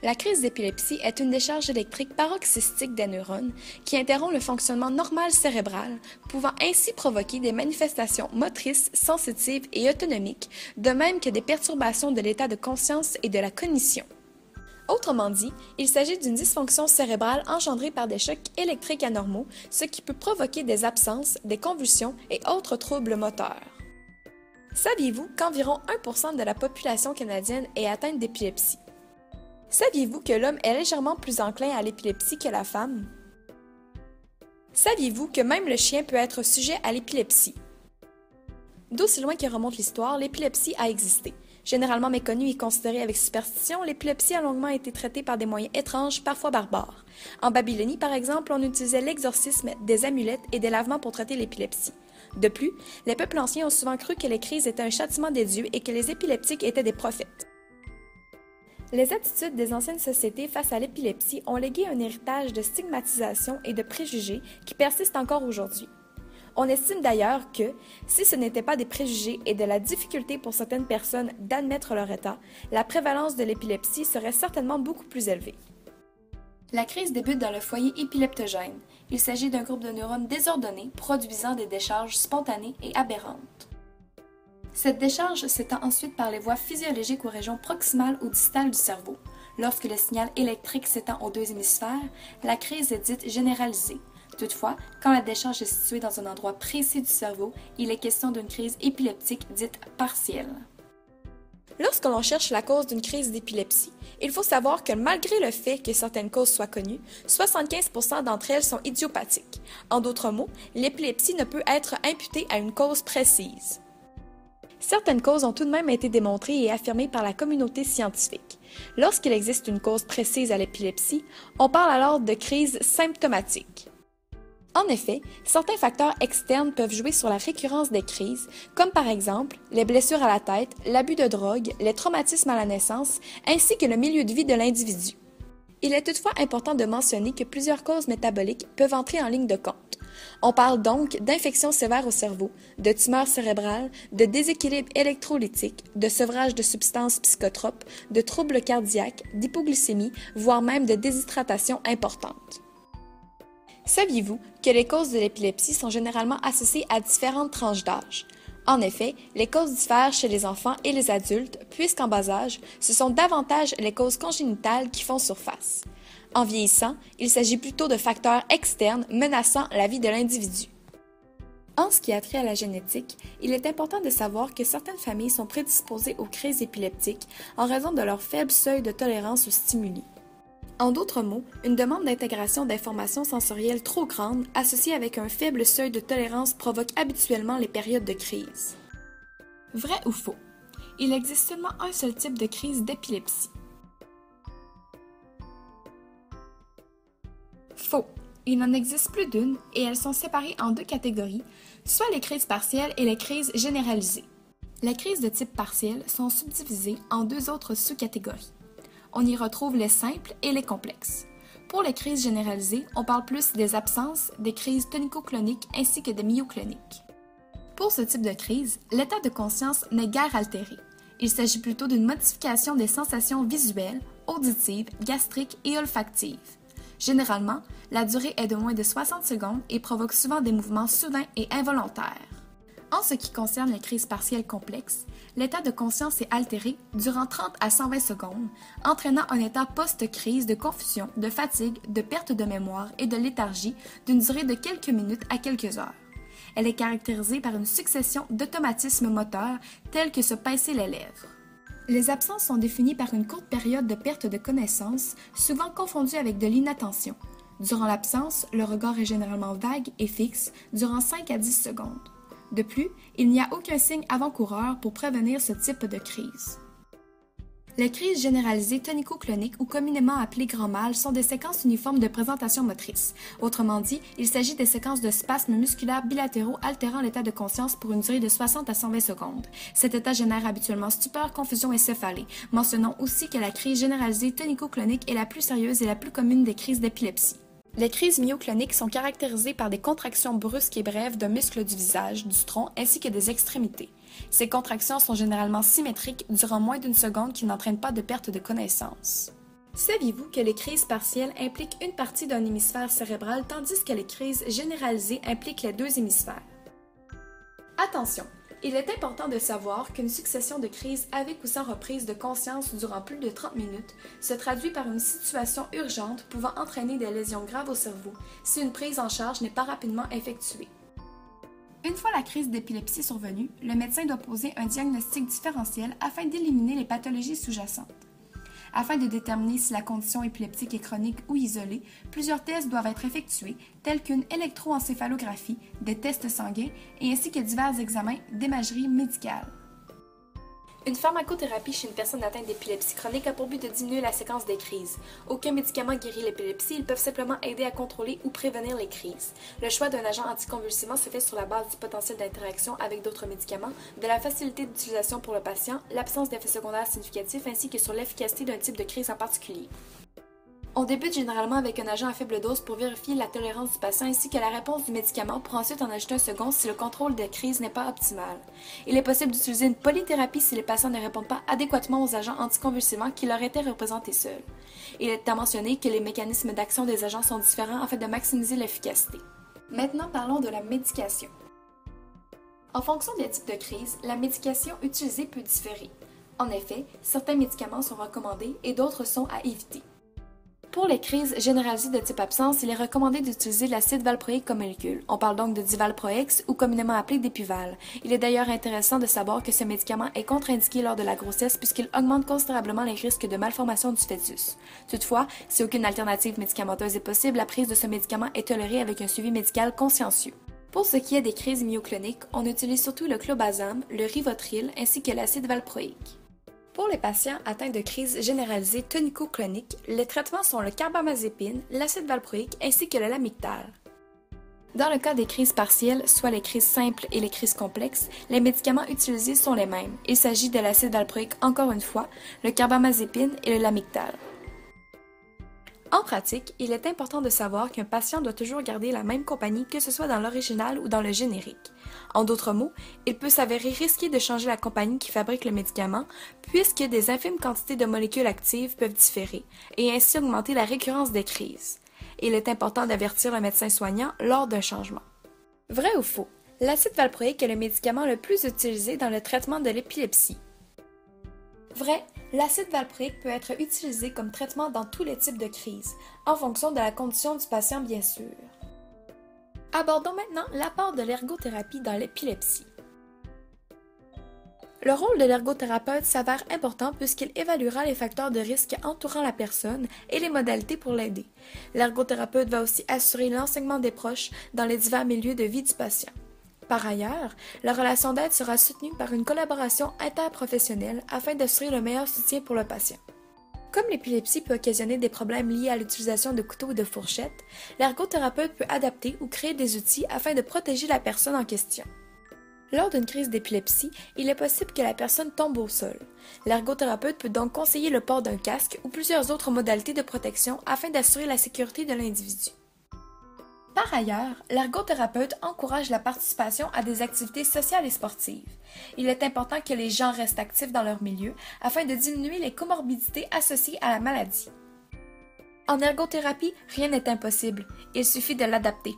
La crise d'épilepsie est une décharge électrique paroxystique des neurones qui interrompt le fonctionnement normal cérébral, pouvant ainsi provoquer des manifestations motrices, sensitives et autonomiques, de même que des perturbations de l'état de conscience et de la cognition. Autrement dit, il s'agit d'une dysfonction cérébrale engendrée par des chocs électriques anormaux, ce qui peut provoquer des absences, des convulsions et autres troubles moteurs. Saviez-vous qu'environ 1% de la population canadienne est atteinte d'épilepsie? Saviez-vous que l'homme est légèrement plus enclin à l'épilepsie que la femme? Saviez-vous que même le chien peut être sujet à l'épilepsie? D'aussi loin que remonte l'histoire, l'épilepsie a existé. Généralement méconnue et considérée avec superstition, l'épilepsie a longuement été traitée par des moyens étranges, parfois barbares. En Babylonie, par exemple, on utilisait l'exorcisme, des amulettes et des lavements pour traiter l'épilepsie. De plus, les peuples anciens ont souvent cru que les crises étaient un châtiment des dieux et que les épileptiques étaient des prophètes. Les attitudes des anciennes sociétés face à l'épilepsie ont légué un héritage de stigmatisation et de préjugés qui persistent encore aujourd'hui. On estime d'ailleurs que, si ce n'était pas des préjugés et de la difficulté pour certaines personnes d'admettre leur état, la prévalence de l'épilepsie serait certainement beaucoup plus élevée. La crise débute dans le foyer épileptogène. Il s'agit d'un groupe de neurones désordonnés produisant des décharges spontanées et aberrantes. Cette décharge s'étend ensuite par les voies physiologiques aux régions proximales ou distales du cerveau. Lorsque le signal électrique s'étend aux deux hémisphères, la crise est dite généralisée. Toutefois, quand la décharge est située dans un endroit précis du cerveau, il est question d'une crise épileptique dite partielle. Lorsque l'on cherche la cause d'une crise d'épilepsie, il faut savoir que malgré le fait que certaines causes soient connues, 75% d'entre elles sont idiopathiques. En d'autres mots, l'épilepsie ne peut être imputée à une cause précise. Certaines causes ont tout de même été démontrées et affirmées par la communauté scientifique. Lorsqu'il existe une cause précise à l'épilepsie, on parle alors de crise symptomatique. En effet, certains facteurs externes peuvent jouer sur la récurrence des crises, comme par exemple les blessures à la tête, l'abus de drogue, les traumatismes à la naissance, ainsi que le milieu de vie de l'individu. Il est toutefois important de mentionner que plusieurs causes métaboliques peuvent entrer en ligne de compte. On parle donc d'infections sévères au cerveau, de tumeurs cérébrales, de déséquilibre électrolytique, de sevrage de substances psychotropes, de troubles cardiaques, d'hypoglycémie, voire même de déshydratation importante. Saviez-vous que les causes de l'épilepsie sont généralement associées à différentes tranches d'âge? En effet, les causes diffèrent chez les enfants et les adultes, puisqu'en bas âge, ce sont davantage les causes congénitales qui font surface. En vieillissant, il s'agit plutôt de facteurs externes menaçant la vie de l'individu. En ce qui a trait à la génétique, il est important de savoir que certaines familles sont prédisposées aux crises épileptiques en raison de leur faible seuil de tolérance aux stimuli. En d'autres mots, une demande d'intégration d'informations sensorielles trop grande associée avec un faible seuil de tolérance provoque habituellement les périodes de crise. Vrai ou faux? Il existe seulement un seul type de crise d'épilepsie. Faux. Il en existe plus d'une et elles sont séparées en deux catégories, soit les crises partielles et les crises généralisées. Les crises de type partiel sont subdivisées en deux autres sous-catégories. On y retrouve les simples et les complexes. Pour les crises généralisées, on parle plus des absences, des crises tonico-cloniques ainsi que des myocloniques. Pour ce type de crise, l'état de conscience n'est guère altéré. Il s'agit plutôt d'une modification des sensations visuelles, auditives, gastriques et olfactives. Généralement, la durée est de moins de 60 secondes et provoque souvent des mouvements soudains et involontaires. En ce qui concerne les crises partielles complexes, l'état de conscience est altéré durant 30 à 120 secondes, entraînant un état post-crise de confusion, de fatigue, de perte de mémoire et de léthargie d'une durée de quelques minutes à quelques heures. Elle est caractérisée par une succession d'automatismes moteurs tels que se pincer les lèvres. Les absences sont définies par une courte période de perte de connaissance, souvent confondue avec de l'inattention. Durant l'absence, le regard est généralement vague et fixe durant 5 à 10 secondes. De plus, il n'y a aucun signe avant-coureur pour prévenir ce type de crise. Les crises généralisées tonico-cloniques ou communément appelées grand mal sont des séquences uniformes de présentation motrice. Autrement dit, il s'agit des séquences de spasmes musculaires bilatéraux altérant l'état de conscience pour une durée de 60 à 120 secondes. Cet état génère habituellement stupeur, confusion et céphalée. Mentionnons aussi que la crise généralisée tonico-clonique est la plus sérieuse et la plus commune des crises d'épilepsie. Les crises myocloniques sont caractérisées par des contractions brusques et brèves d'un muscle du visage, du tronc ainsi que des extrémités. Ces contractions sont généralement symétriques durant moins d'une seconde qui n'entraînent pas de perte de connaissance. Saviez-vous que les crises partielles impliquent une partie d'un hémisphère cérébral tandis que les crises généralisées impliquent les deux hémisphères? Attention! Il est important de savoir qu'une succession de crises avec ou sans reprise de conscience durant plus de 30 minutes se traduit par une situation urgente pouvant entraîner des lésions graves au cerveau si une prise en charge n'est pas rapidement effectuée. Une fois la crise d'épilepsie survenue, le médecin doit poser un diagnostic différentiel afin d'éliminer les pathologies sous-jacentes. Afin de déterminer si la condition épileptique est chronique ou isolée, plusieurs tests doivent être effectués, tels qu'une électroencéphalographie, des tests sanguins et ainsi que divers examens d'imagerie médicale. Une pharmacothérapie chez une personne atteinte d'épilepsie chronique a pour but de diminuer la séquence des crises. Aucun médicament guérit l'épilepsie, ils peuvent simplement aider à contrôler ou prévenir les crises. Le choix d'un agent anticonvulsivant se fait sur la base du potentiel d'interaction avec d'autres médicaments, de la facilité d'utilisation pour le patient, l'absence d'effets secondaires significatifs ainsi que sur l'efficacité d'un type de crise en particulier. On débute généralement avec un agent à faible dose pour vérifier la tolérance du patient ainsi que la réponse du médicament pour ensuite en ajouter un second si le contrôle de crise n'est pas optimal. Il est possible d'utiliser une polythérapie si les patients ne répondent pas adéquatement aux agents anticonvulsivants qui leur étaient représentés seuls. Il est à mentionner que les mécanismes d'action des agents sont différents afin de maximiser l'efficacité. Maintenant parlons de la médication. En fonction des types de crise, la médication utilisée peut différer. En effet, certains médicaments sont recommandés et d'autres sont à éviter. Pour les crises généralisées de type absence, il est recommandé d'utiliser l'acide valproïque comme molécule. On parle donc de divalproex ou communément appelé d'épival. Il est d'ailleurs intéressant de savoir que ce médicament est contre-indiqué lors de la grossesse puisqu'il augmente considérablement les risques de malformation du fœtus. Toutefois, si aucune alternative médicamenteuse est possible, la prise de ce médicament est tolérée avec un suivi médical consciencieux. Pour ce qui est des crises myocloniques, on utilise surtout le clobazam, le rivotril ainsi que l'acide valproïque. Pour les patients atteints de crises généralisées tonico-cloniques, les traitements sont le carbamazépine, l'acide valproïque ainsi que le lamictal. Dans le cas des crises partielles, soit les crises simples et les crises complexes, les médicaments utilisés sont les mêmes. Il s'agit de l'acide valproïque encore une fois, le carbamazépine et le lamictal. En pratique, il est important de savoir qu'un patient doit toujours garder la même compagnie que ce soit dans l'original ou dans le générique. En d'autres mots, il peut s'avérer risqué de changer la compagnie qui fabrique le médicament puisque des infimes quantités de molécules actives peuvent différer et ainsi augmenter la récurrence des crises. Il est important d'avertir le médecin soignant lors d'un changement. Vrai ou faux? L'acide valproïque est le médicament le plus utilisé dans le traitement de l'épilepsie. Vrai, l'acide valproïque peut être utilisé comme traitement dans tous les types de crises, en fonction de la condition du patient bien sûr. Abordons maintenant l'apport de l'ergothérapie dans l'épilepsie. Le rôle de l'ergothérapeute s'avère important puisqu'il évaluera les facteurs de risque entourant la personne et les modalités pour l'aider. L'ergothérapeute va aussi assurer l'enseignement des proches dans les divers milieux de vie du patient. Par ailleurs, la relation d'aide sera soutenue par une collaboration interprofessionnelle afin d'assurer le meilleur soutien pour le patient. Comme l'épilepsie peut occasionner des problèmes liés à l'utilisation de couteaux ou de fourchettes, l'ergothérapeute peut adapter ou créer des outils afin de protéger la personne en question. Lors d'une crise d'épilepsie, il est possible que la personne tombe au sol. L'ergothérapeute peut donc conseiller le port d'un casque ou plusieurs autres modalités de protection afin d'assurer la sécurité de l'individu. Par ailleurs, l'ergothérapeute encourage la participation à des activités sociales et sportives. Il est important que les gens restent actifs dans leur milieu afin de diminuer les comorbidités associées à la maladie. En ergothérapie, rien n'est impossible, il suffit de l'adapter.